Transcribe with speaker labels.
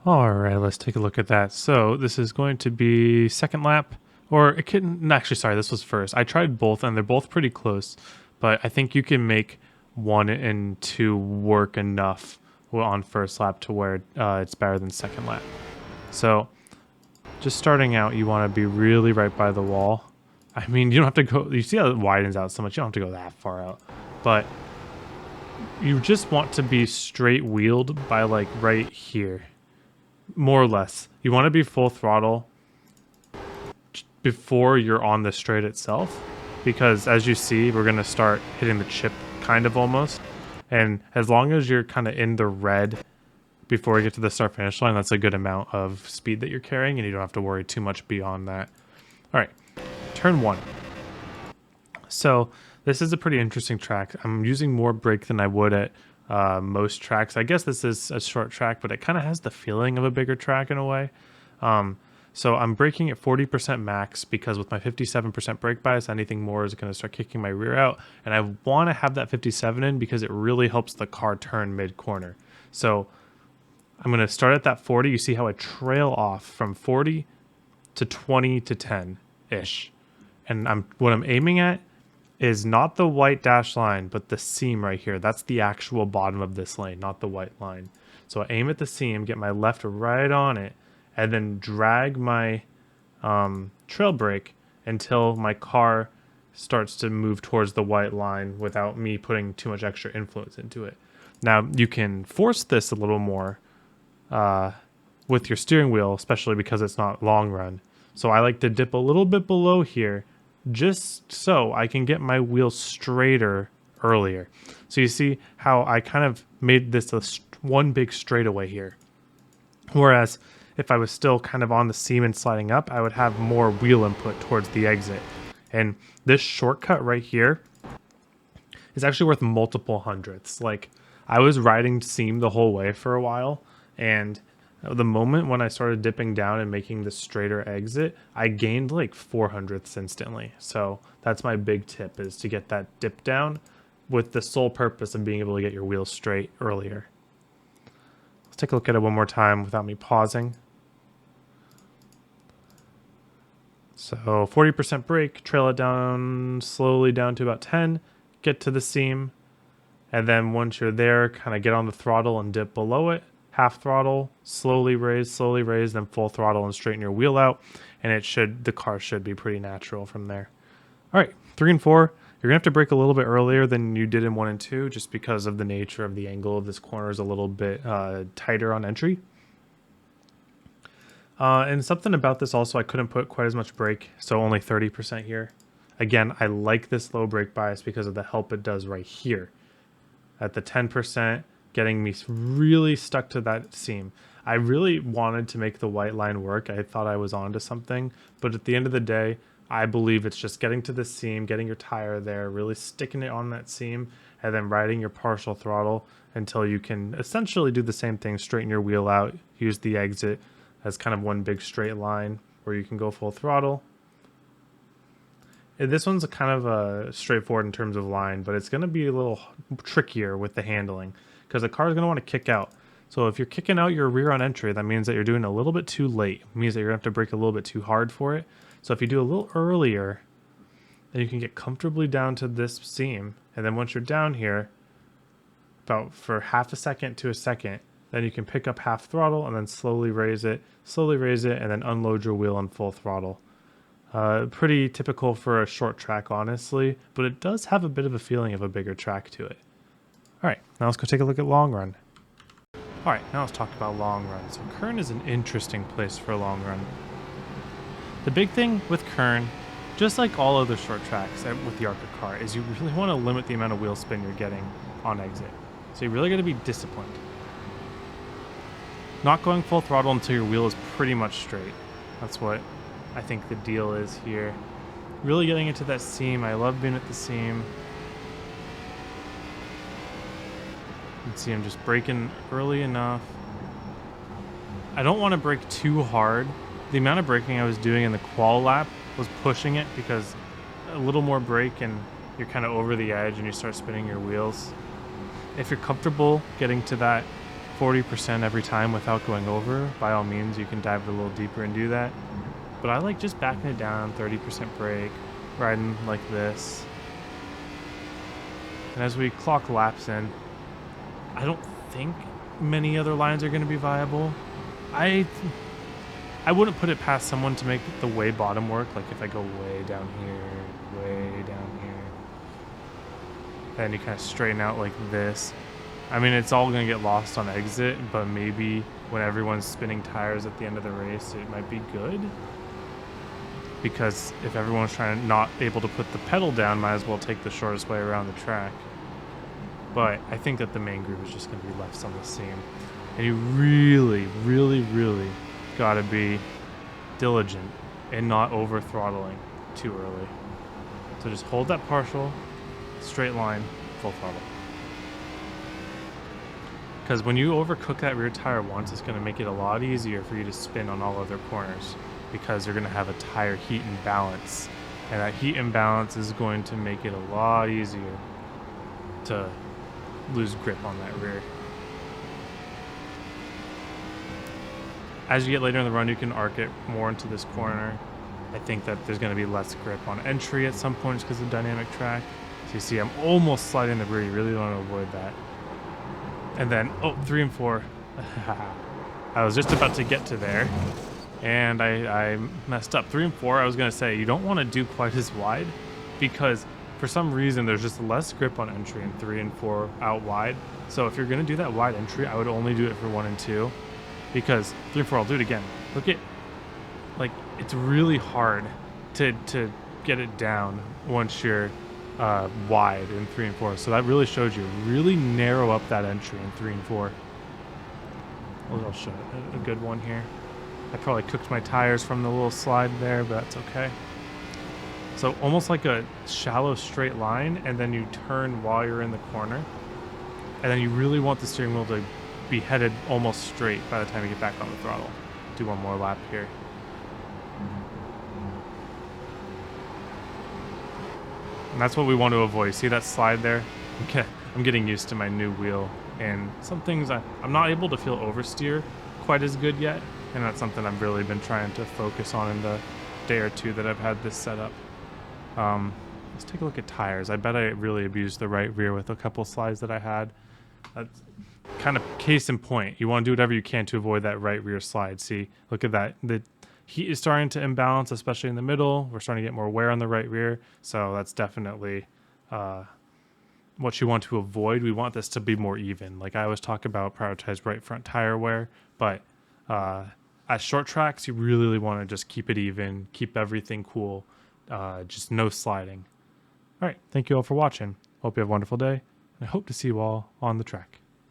Speaker 1: All right, let's take a look at that. So this is going to be second lap, or it couldn't, no, actually, sorry, this was first. I tried both and they're both pretty close, but I think you can make 1 and 2 work enough on first lap to where it's better than second lap. So just starting out, you want to be really right by the wall. I mean, you don't have to go, you see how it widens out so much, you don't have to go that far out, but you just want to be straight wheeled by like right here. More or less. You want to be full throttle before you're on the straight itself, because as you see, we're going to start hitting the chip kind of almost. And as long as you're kind of in the red before you get to the start finish line, that's a good amount of speed that you're carrying and you don't have to worry too much beyond that. All right, turn 1. So this is a pretty interesting track. I'm using more brake than I would at most tracks. I guess this is a short track, but it kind of has the feeling of a bigger track in a way. So I'm braking at 40% max because with my 57% brake bias, anything more is going to start kicking my rear out. And I want to have that 57 in because it really helps the car turn mid-corner. So I'm going to start at that 40. You see how I trail off from 40 to 20 to 10-ish. And what I'm aiming at is not the white dash line, but the seam right here. That's the actual bottom of this lane, not the white line. So I aim at the seam, get my left right on it, and then drag my trail brake until my car starts to move towards the white line without me putting too much extra influence into it. Now, you can force this a little more with your steering wheel, especially because it's not long run. So I like to dip a little bit below here, just so I can get my wheels straighter earlier. So you see how I kind of made this one big straightaway here. Whereas if I was still kind of on the seam and sliding up, I would have more wheel input towards the exit. And this shortcut right here is actually worth multiple hundredths. Like, I was riding seam the whole way for a while, and the moment when I started dipping down and making the straighter exit, I gained like 400ths instantly. So that's my big tip, is to get that dip down with the sole purpose of being able to get your wheels straight earlier. Let's take a look at it one more time without me pausing. So 40% brake, trail it down slowly down to about 10, get to the seam, and then once you're there, kind of get on the throttle and dip below it. Half throttle, slowly raise, then full throttle and straighten your wheel out, and the car should be pretty natural from there. All right, 3 and 4, you're gonna have to brake a little bit earlier than you did in 1 and 2, just because of the nature of the angle of this corner is a little bit tighter on entry. And something about this also, I couldn't put quite as much brake, so only 30% here. Again, I like this low brake bias because of the help it does right here. At the 10%, getting me really stuck to that seam. I really wanted to make the white line work. I thought I was onto something, but at the end of the day, I believe it's just getting to the seam, getting your tire there, really sticking it on that seam, and then riding your partial throttle until you can essentially do the same thing, straighten your wheel out, use the exit as kind of one big straight line where you can go full throttle. This one's kind of straightforward in terms of line, but it's going to be a little trickier with the handling, because the car is going to want to kick out. So if you're kicking out your rear on entry, that means that you're doing a little bit too late. It means that you're going to have to brake a little bit too hard for it. So if you do a little earlier, then you can get comfortably down to this seam. And then once you're down here, about for half a second to a second, then you can pick up half throttle and then slowly raise it, and then unload your wheel on full throttle. Pretty typical for a short track, honestly, but it does have a bit of a feeling of a bigger track to it. All right, now let's go take a look at long run. All right, now let's talk about long run. So Kern is an interesting place for a long run. The big thing with Kern, just like all other short tracks with the ARCA car, is you really want to limit the amount of wheel spin you're getting on exit. So you really got to be disciplined. Not going full throttle until your wheel is pretty much straight. That's what I think the deal is here. Really getting into that seam. I love being at the seam. You can see I'm just braking early enough. I don't want to brake too hard. The amount of braking I was doing in the qual lap was pushing it, because a little more brake and you're kind of over the edge and you start spinning your wheels. If you're comfortable getting to that 40% every time without going over, by all means, you can dive a little deeper and do that. But I like just backing it down, 30% brake, riding like this. And as we clock laps in, I don't think many other lines are going to be viable. I wouldn't put it past someone to make the way bottom work. Like if I go way down here, then you kind of straighten out like this. I mean, it's all going to get lost on exit, but maybe when everyone's spinning tires at the end of the race, it might be good. Because if everyone's trying to not able to put the pedal down, might as well take the shortest way around the track. But I think that the main group is just going to be left on the seam. And you really, really, really got to be diligent and not over throttling too early. So just hold that partial, straight line, full throttle. Because when you overcook that rear tire once, it's going to make it a lot easier for you to spin on all other corners, because you're going to have a tire heat imbalance. And that heat imbalance is going to make it a lot easier to lose grip on that rear. As you get later in the run, you can arc it more into this corner. I think that there's going to be less grip on entry at some points because of dynamic track. So you see I'm almost sliding the rear. You really want to avoid that. And then, 3 and 4. I was just about to get to there, and I messed up. 3 and 4, I was going to say, you don't want to do quite as wide, because for some reason there's just less grip on entry in 3 and 4 out wide. So if you're going to do that wide entry, I would only do it for 1 and 2, because 3 and 4, I'll do it again. Look at, like, it's really hard to get it down once you're wide in 3 and 4. So that really shows you really narrow up that entry in 3 and 4. I'll show a good one here. I probably cooked my tires from the little slide there, but that's okay. So almost like a shallow straight line, and then you turn while you're in the corner. And then you really want the steering wheel to be headed almost straight by the time you get back on the throttle. Do one more lap here. And that's what we want to avoid. See that slide there? Okay, I'm getting used to my new wheel, and some things I'm not able to feel oversteer quite as good yet, and that's something I've really been trying to focus on in the day or two that I've had this set up. Let's take a look at tires. I bet I really abused the right rear with a couple slides that I had. That's kind of case in point. You want to do whatever you can to avoid that right rear slide. See, look at that. The heat is starting to imbalance, especially in the middle. We're starting to get more wear on the right rear, so that's definitely what you want to avoid. We want this to be more even. Like I always talk about, prioritize right front tire wear, but at short tracks, you really want to just keep it even, keep everything cool, just no sliding. All right, thank you all for watching. Hope you have a wonderful day, and I hope to see you all on the track.